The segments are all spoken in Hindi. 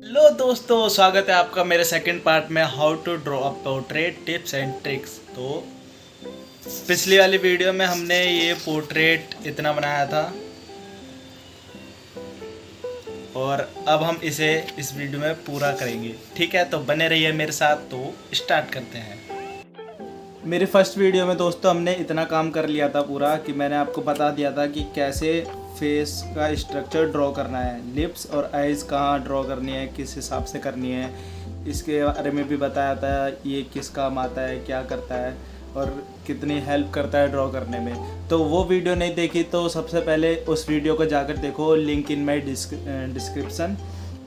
हेलो दोस्तों, स्वागत है आपका मेरे सेकंड पार्ट में how to draw a portrait tips and tricks. तो पिछली वाली वीडियो में हमने ये पोर्ट्रेट इतना बनाया था और अब हम इसे इस वीडियो में पूरा करेंगे। ठीक है, तो बने रहिए मेरे साथ। तो स्टार्ट करते हैं। मेरी फर्स्ट वीडियो में दोस्तों हमने इतना काम कर लिया था पूरा कि मैंने आपको बता दिया था कि कैसे फेस का स्ट्रक्चर ड्रॉ करना है, लिप्स और आइज़ कहाँ ड्रॉ करनी है, किस हिसाब से करनी है, इसके बारे में भी बताया था। ये किस काम आता है, क्या करता है और कितनी हेल्प करता है ड्रॉ करने में। तो वो वीडियो नहीं देखी तो सबसे पहले उस वीडियो को जाकर देखो, लिंक इन माई डिस्क्रिप्शन।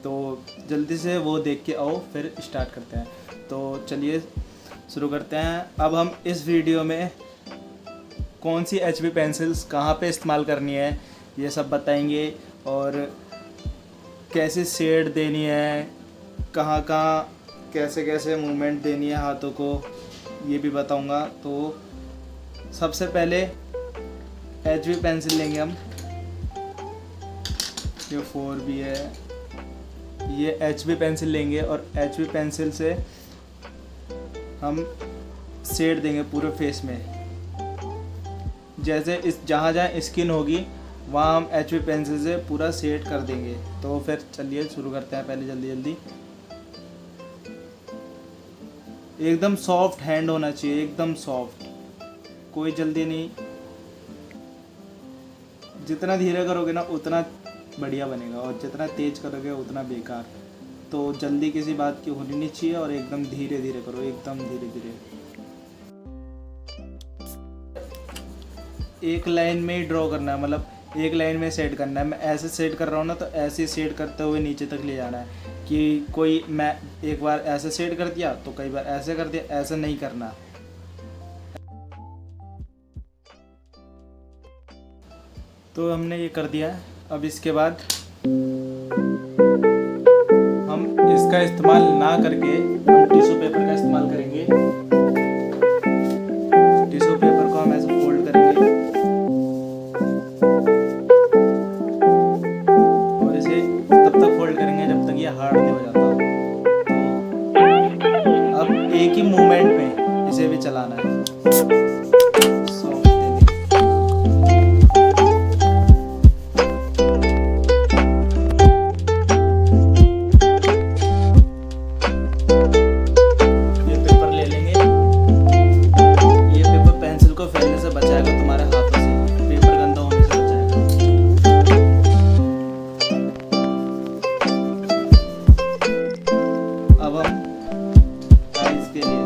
तो जल्दी से वो देख के आओ, फिर स्टार्ट करते हैं। तो चलिए शुरू करते हैं। अब हम इस वीडियो में कौन सी HB पेंसिल्स कहाँ पे इस्तेमाल करनी है ये सब बताएंगे, और कैसे शेड देनी है, कहाँ कहाँ कैसे कैसे मूवमेंट देनी है हाथों को, ये भी बताऊंगा। तो सबसे पहले HB पेंसिल लेंगे हम। ये 4B है। ये HB पेंसिल लेंगे और HB पेंसिल से हम शेड देंगे पूरे फेस में। जैसे इस जहाँ जहाँ स्किन होगी वहाँ हम HB पेंसिल से पूरा शेड कर देंगे। तो फिर चलिए शुरू करते हैं। पहले जल्दी जल्दी एकदम सॉफ्ट हैंड होना चाहिए, एकदम सॉफ्ट, कोई जल्दी नहीं। जितना धीरे करोगे ना उतना बढ़िया बनेगा, और जितना तेज करोगे उतना बेकार। तो जल्दी किसी बात की होनी नहीं चाहिए और एकदम धीरे धीरे करो, एकदम धीरे धीरे। एक लाइन में ही ड्रॉ करना है, मतलब एक लाइन में सेट करना है। मैं ऐसे सेट कर रहा हूँ ना, तो ऐसे सेट करते हुए नीचे तक ले जाना है। कि कोई मैं एक बार ऐसे सेट कर दिया तो कई बार ऐसे कर दिया, ऐसा नहीं करना। तो हमने ये कर दिया। अब इसके बाद हम इसका इस्तेमाल ना करके हम टिश्यू पेपर का इस्तेमाल करेंगे। टिश्यू पेपर को हम ऐसे फोल्ड करेंगे और इसे तब तक फोल्ड करेंगे जब तक ये हार्ड नहीं हो जाता। तो अब एक ही मूवमेंट में इसे भी चलाना है। अब हम आइज के लिए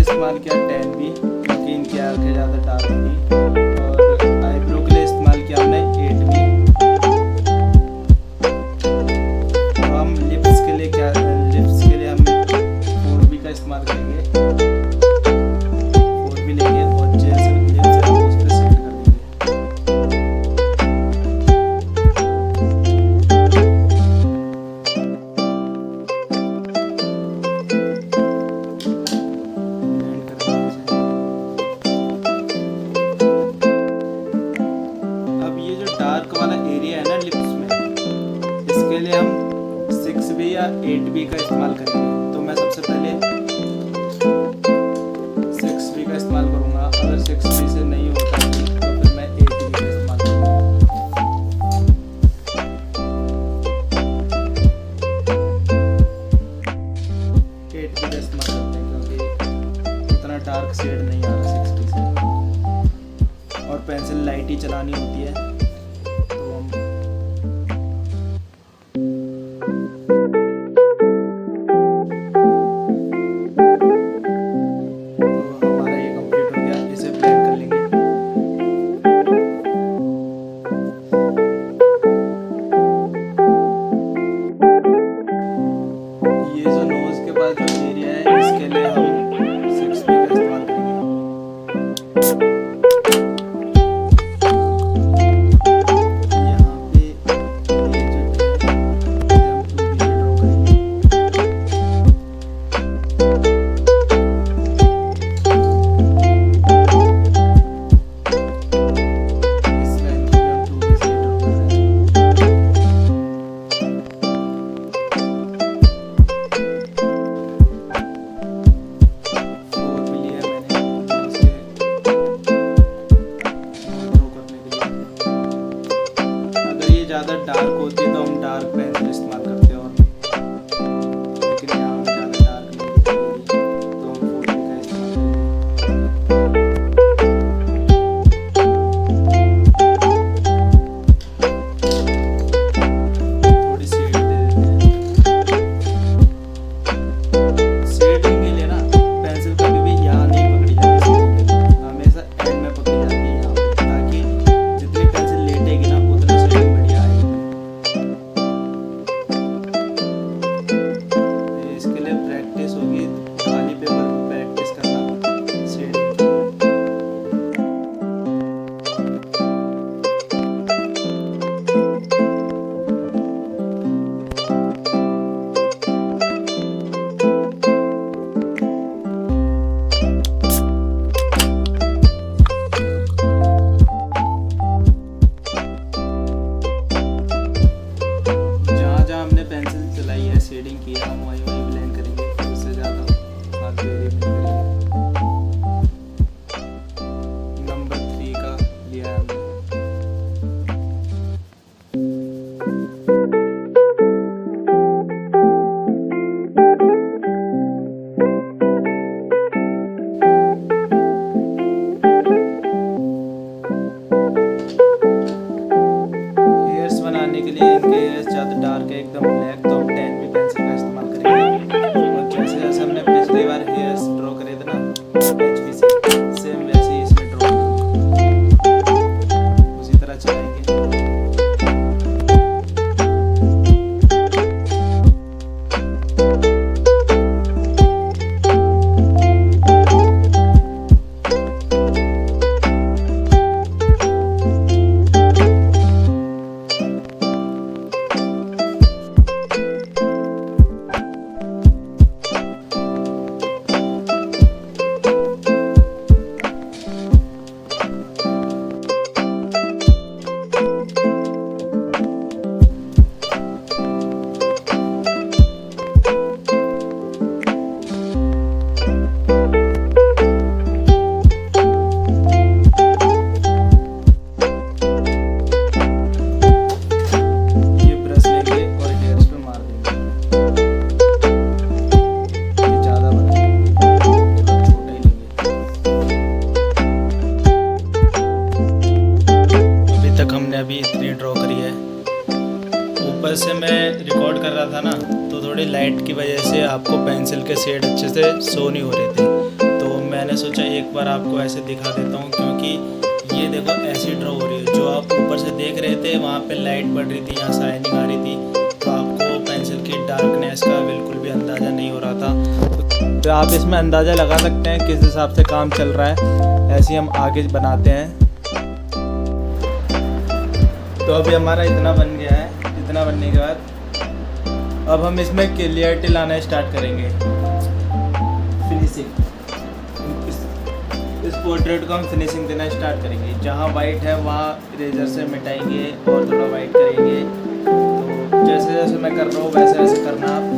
इस्तेमाल किया 10B, क्योंकि इनकी आंखें ज़्यादा डार्क थी। और आईब्रो के लिए इस्तेमाल किया हमने 8B। तो हम लिप्स के लिए हम 4B का इस्तेमाल करेंगे। 4B लेंगे और जैसे लिप्स हम उस पर सेट कर देंगे। डार्क वाला एरिया है ना लिप्स में, इसके लिए हम 6B या 8B का इस्तेमाल करेंगे। तो मैं सबसे पहले 6B का इस्तेमाल करूंगा। अगर 6B से नहीं होता तो फिर मैं 8B का इस्तेमाल करूंगा। 8B का इस्तेमाल करते हैं क्योंकि उतना डार्क शेड नहीं आ रहा 6B से, और पेंसिल लाइट ही चलानी होती है। ज़्यादा डार्क होती है तो हम डार्क पेंसिल इस्तेमाल करते हैं, और लेकिन यहाँ हम ज़्यादा डार्क नहीं होती तो हम 4B का इस्तेमाल करेंगे। थोड़ी शेड दे देते हैं। शेडिंग के लिए ना पेंसिल कभी भी यहाँ नहीं पकड़ी जाती, शेडिंग के लिए हमेशा एंड में पकड़ी जाती है यहाँ पे, ताकि जितनी पेंसिल लेटेगी ना उतना शेडिंग बढ़िया आएगी। शेडिंग की हम वही ब्लेंड करेंगे, उससे ज़्यादा फालतू एरिया में करेंगे। नंबर 3 का लिया है हमने। हेयर्स बनाने के लिए इनके हेयर्स ज़्यादा डार्क है, एकदम ब्लैक, तो हम 10B पेंसिल का इस्तेमाल करेंगे। और जैसे जैसे हमने पिछली बार हेयर्स ड्रॉ करे थे ना HB से, सेम वैसे ही इसमें ड्रॉ करेंगे, उसी तरह चलाएंगे। मैंने सोचा एक बार आपको ऐसे दिखा देता हूँ, क्योंकि ये देखो ऐसी ड्रॉ हो रही है। जो आप ऊपर से देख रहे थे वहाँ पे लाइट पड़ रही थी, यहाँ शाइनिंग आ रही थी, तो आपको पेंसिल की डार्कनेस का बिल्कुल भी अंदाज़ा नहीं हो रहा था। तो आप इसमें अंदाज़ा लगा सकते हैं किस हिसाब से काम चल रहा है। ऐसे ही हम आगे बनाते हैं। तो अभी हमारा इतना बन गया है। इतना बनने के बाद अब हम इसमें क्लियरिटी लाना स्टार्ट करेंगे, फिनिशिंग। इस पोर्ट्रेट को हम फिनिशिंग देना स्टार्ट करेंगे। जहाँ वाइट है वहाँ इरेजर से मिटाएंगे और थोड़ा वाइट करेंगे। तो जैसे जैसे मैं कर रहा हूँ वैसे वैसे करना आप।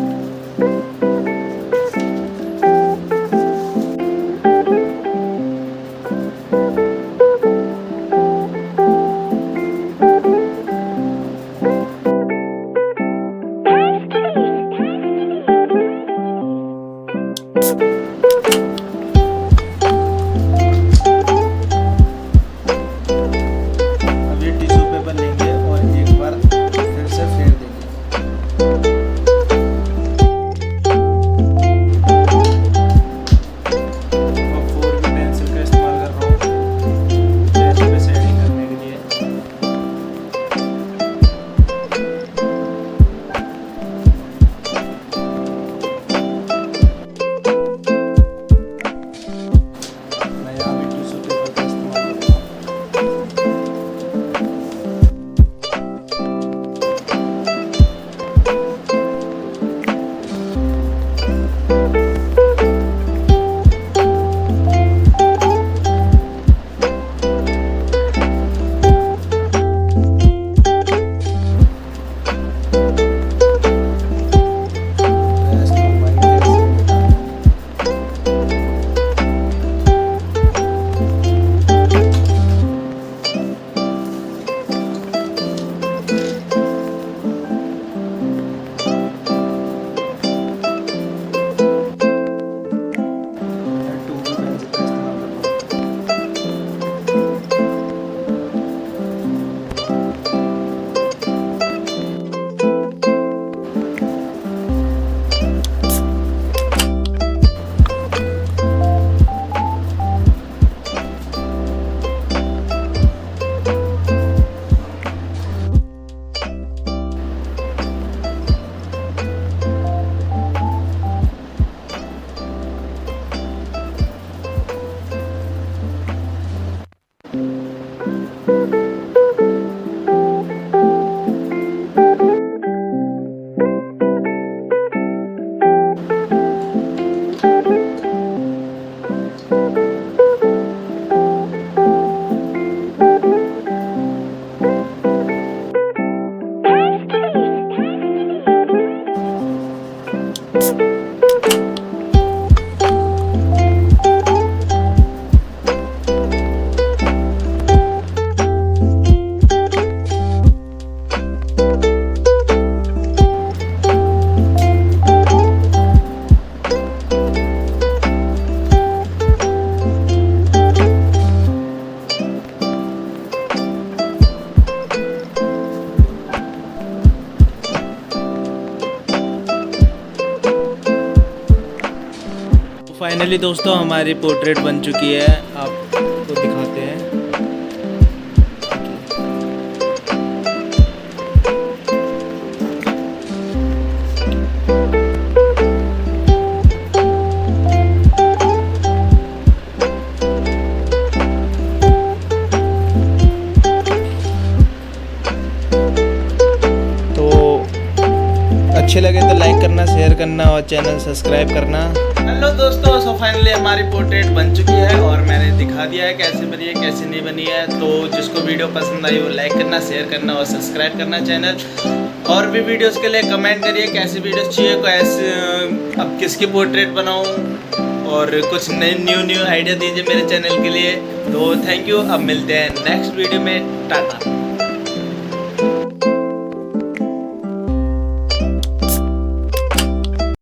फाइनली दोस्तों हमारी पोर्ट्रेट बन चुकी है। आपको दिखाते हैं। अच्छे लगे तो लाइक करना, शेयर करना और चैनल सब्सक्राइब करना। हेलो दोस्तों, सो फाइनली हमारी पोर्ट्रेट बन चुकी है और मैंने दिखा दिया है कैसे बनी है कैसे नहीं बनी है। तो जिसको वीडियो पसंद आई वो लाइक करना, शेयर करना और सब्सक्राइब करना चैनल। और भी वीडियोस के लिए कमेंट करिए कैसी वीडियोस चाहिए, कैसे अब किसकी पोर्ट्रेट बनाऊँ और कुछ नए न्यू आइडिया दीजिए मेरे चैनल के लिए। तो थैंक यू। अब मिलते हैं नेक्स्ट वीडियो में। टाटा।